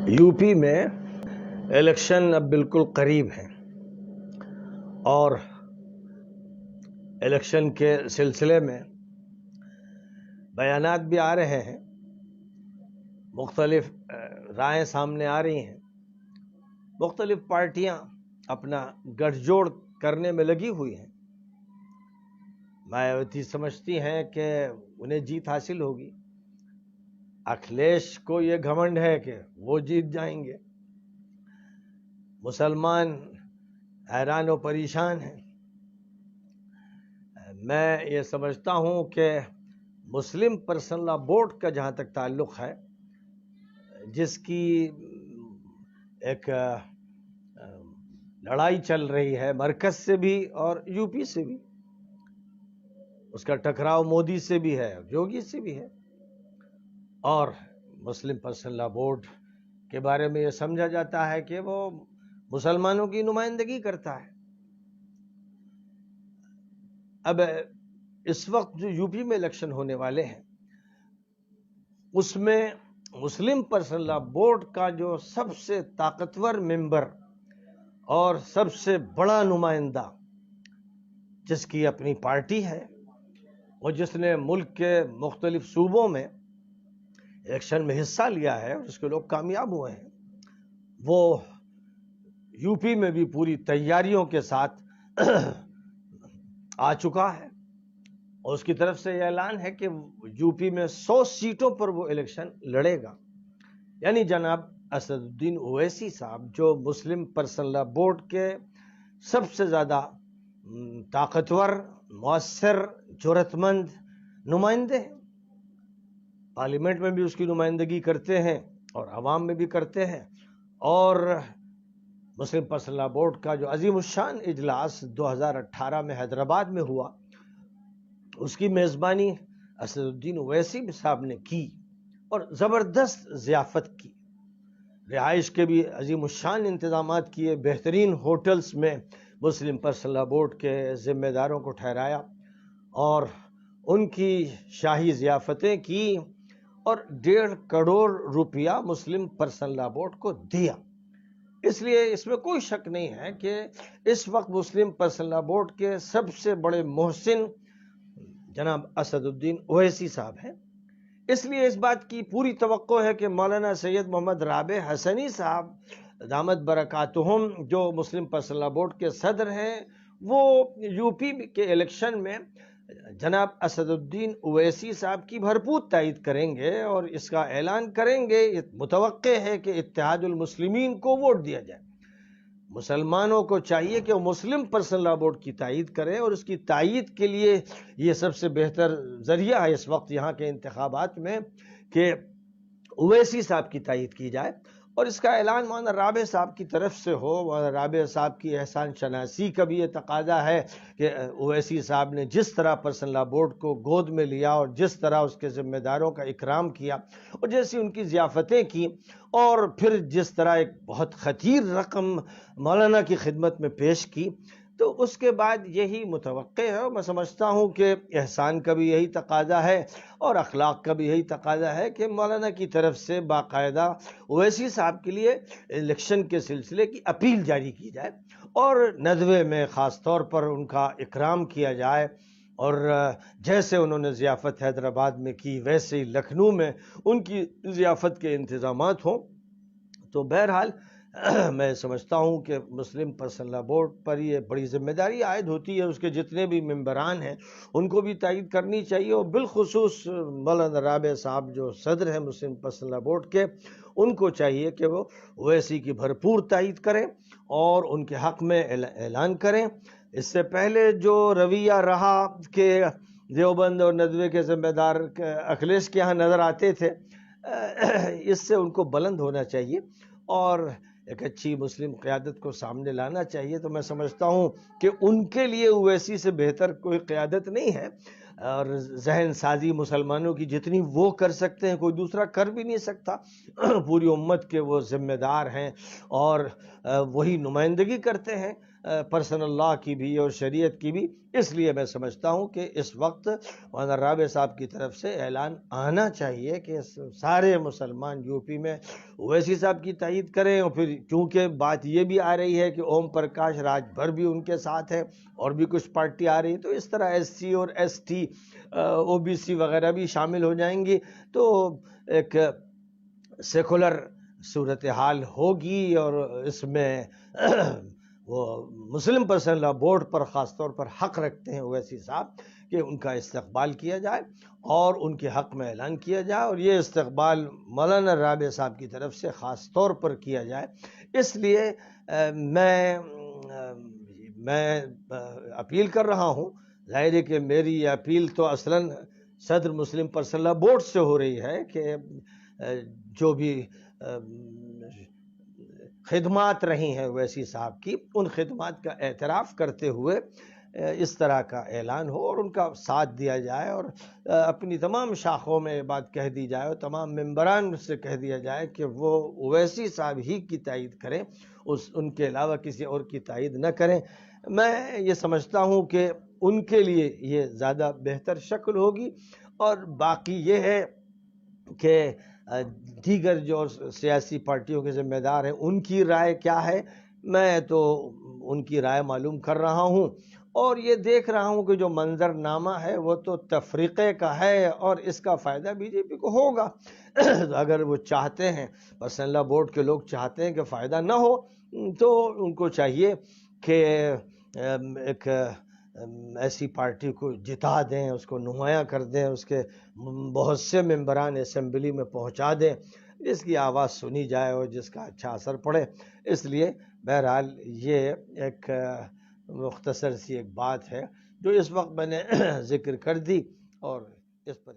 UP में election अब बिल्कुल करीब है और इलेक्शन के सिलसिले में बयानात भी आ रहे हैं, मुख्तलिफ रायें सामने आ रही हैं, मुख्तलिफ पार्टियां अपना गठजोड़ करने में लगी हुई हैं। मायावती समझती हैं कि उन्हें जीत हासिल होगी, अखिलेश को ये घमंड है कि वो जीत जाएंगे, मुसलमान हैरान और परेशान हैं। मैं ये समझता हूँ कि मुस्लिम पर्सनल लॉ बोर्ड का जहाँ तक ताल्लुक़ है, जिसकी एक लड़ाई चल रही है मरकज़ से भी और यूपी से भी, उसका टकराव मोदी से भी है, योगी से भी है, और मुस्लिम पर्सनल लॉ बोर्ड के बारे में ये समझा जाता है कि वो मुसलमानों की नुमाइंदगी करता है। अब इस वक्त जो यूपी में इलेक्शन होने वाले हैं, उसमें मुस्लिम पर्सनल लॉ बोर्ड का जो सबसे ताकतवर मेंबर और सबसे बड़ा नुमाइंदा, जिसकी अपनी पार्टी है और जिसने मुल्क के मुख्तलिफ सूबों में इलेक्शन में हिस्सा लिया है और उसके लोग कामयाब हुए हैं, वो यूपी में भी पूरी तैयारियों के साथ आ चुका है और उसकी तरफ से यह ऐलान है कि यूपी में 100 सीटों पर वो इलेक्शन लड़ेगा। यानी जनाब असदुद्दीन ओवैसी साहब, जो मुस्लिम पर्सनल लॉ बोर्ड के सबसे ज़्यादा ताकतवर, मौसर, जुर्रतमंद नुमाइंदे हैं, पार्लियामेंट में भी उसकी नुमाइंदगी करते हैं और अवाम में भी करते हैं। और मुस्लिम पर्सनल लॉ बोर्ड का जो अजीम उशान इजलास 2018 में हैदराबाद में हुआ, उसकी मेज़बानी असदुद्दीन ओवैसी साहब ने की और ज़बरदस्त ज़ियाफ़त की। रिहाइश के भी अजीम उशान इंतज़ामात किए, बेहतरीन होटल्स में मुस्लिम पर्सनल लॉ बोर्ड के ज़िम्मेदारों को ठहराया और उनकी शाही ज़ियाफ़तें की और 1.5 करोड़ रुपया मुस्लिम पर्सनल लॉ बोर्ड को दिया। इसलिए इसमें कोई शक नहीं है कि इस वक्त मुस्लिम पर्सनल लॉ बोर्ड के सबसे बड़े मोहसिन जनाब असदुद्दीन ओवैसी साहब हैं। इसलिए इस बात की पूरी तवक्को है कि मौलाना सैयद मोहम्मद राबे हसनी साहब दामत बरकातुहुम, जो मुस्लिम पर्सनल लॉ बोर्ड के सदर हैं, वो यूपी के इलेक्शन में जनाब असदुद्दीन ओवैसी साहब की भरपूर तायीद करेंगे और इसका ऐलान करेंगे। मुतवक्के है कि इत्तेहादुल मुस्लिमीन को वोट दिया जाए। मुसलमानों को चाहिए कि वो मुस्लिम पर्सनल लॉ बोर्ड की तायीद करें और उसकी तायीद के लिए ये सबसे बेहतर जरिया है इस वक्त यहाँ के इंतखाबात में कि ओवैसी साहब की तायीद की जाए और इसका ऐलान मौलाना राबे साहब की तरफ से हो। मौलाना राबे साहब की एहसान शनासी का भी ये तकाजा है कि ओवैसी साहब ने जिस तरह पर्सनल लॉ बोर्ड को गोद में लिया और जिस तरह उसके ज़िम्मेदारों का इकराम किया और जैसी उनकी ज़ियाफ़तें की और फिर जिस तरह एक बहुत ख़तीर रकम मौलाना की खिदमत में पेश की, तो उसके बाद यही मुतवक्के है। और मैं समझता हूँ कि एहसान का भी यही तकाजा है और अखलाक का भी यही तकाजा है कि मौलाना की तरफ से बाकायदा ओवैसी साहब के लिए इलेक्शन के सिलसिले की अपील जारी की जाए और नदवे में ख़ास तौर पर उनका इकराम किया जाए और जैसे उन्होंने ज़ियाफ़त हैदराबाद में की वैसे ही लखनऊ में उनकी ज़ियाफ़त के इंतज़ामात हों। तो बहरहाल मैं समझता हूँ कि मुस्लिम पर्सनल लॉ बोर्ड पर ये बड़ी जिम्मेदारी आयद होती है। उसके जितने भी मेंबरान हैं उनको भी तायीद करनी चाहिए और बिलखुसूस मौलाना राबे साहब जो सदर हैं मुस्लिम पर्सनल लॉ बोर्ड के, उनको चाहिए कि वो ओवैसी की भरपूर तायीद करें और उनके हक़ में ऐलान करें। इससे पहले जो रवैया रहा कि देवबंद और नदवे के ज़िम्मेदार अखिलेश के यहाँ नज़र आते थे, इससे उनको बुलंद होना चाहिए और एक अच्छी मुस्लिम क़यादत को सामने लाना चाहिए। तो मैं समझता हूँ कि उनके लिए ओवैसी से बेहतर कोई क़यादत नहीं है और जहन साजी मुसलमानों की जितनी वो कर सकते हैं कोई दूसरा कर भी नहीं सकता। पूरी उम्मत के वो ज़िम्मेदार हैं और वही नुमाइंदगी करते हैं। پرسنل لا کی بھی اور شریعت کی بھی. اس لیے میں سمجھتا ہوں کہ اس وقت مولانا رابع صاحب کی طرف سے اعلان آنا چاہیے کہ سارے مسلمان یو پی میں اویسی صاحب کی تائید کریں. اور پھر چونکہ بات یہ بھی آ رہی ہے کہ اوم پرکاش راج بھر بھی ان کے ساتھ ہے اور بھی کچھ پارٹی آ رہی ہے، تو اس طرح ایس سی اور S T O B C وغیرہ بھی شامل ہو جائیں گی، تو ایک سیکولر صورتحال ہوگی. اور اس میں وہ مسلم پرسنل لا بورڈ پر خاص طور پر حق رکھتے ہیں اویسی صاحب کہ ان کا استقبال کیا جائے اور ان کے حق میں اعلان کیا جائے، اور یہ استقبال مولانا رابع صاحب کی طرف سے خاص طور پر کیا جائے. اس لیے میں اپیل کر رہا ہوں. ظاہر ہے کہ میری یہ اپیل تو اصلاً صدر مسلم پرسنل لا بورڈ سے ہو رہی ہے کہ جو بھی خدمات رہی ہیں اویسی صاحب کی، ان خدمات کا اعتراف کرتے ہوئے اس طرح کا اعلان ہو اور ان کا ساتھ دیا جائے، اور اپنی تمام شاخوں میں بات کہہ دی جائے اور تمام ممبران سے کہہ دیا جائے کہ وہ اویسی صاحب ہی کی تائید کریں، ان کے علاوہ کسی اور کی تائید نہ کریں. میں یہ سمجھتا ہوں کہ ان کے لیے یہ زیادہ بہتر شکل ہوگی. اور باقی یہ ہے کہ دیگر جو سیاسی پارٹیوں کے ذمہ دار ہیں ان کی رائے کیا ہے. میں تو ان کی رائے معلوم کر رہا ہوں اور یہ دیکھ رہا ہوں کہ جو منظرنامہ ہے وہ تو تفریقے کا ہے اور اس کا فائدہ بی جے پی کو ہوگا. اگر وہ چاہتے ہیں، پرسنل لا بورڈ کے لوگ چاہتے ہیں کہ فائدہ نہ ہو، تو ان کو چاہیے کہ ایک ایسی پارٹی کو جتا دیں، اس کو نمایاں کر دیں، اس کے بہت سے ممبران اسمبلی میں پہنچا دیں جس کی آواز سنی جائے اور جس کا اچھا اثر پڑے. اس لیے بہرحال یہ ایک مختصر سی ایک بات ہے جو اس وقت میں نے ذکر کر دی، اور اس پر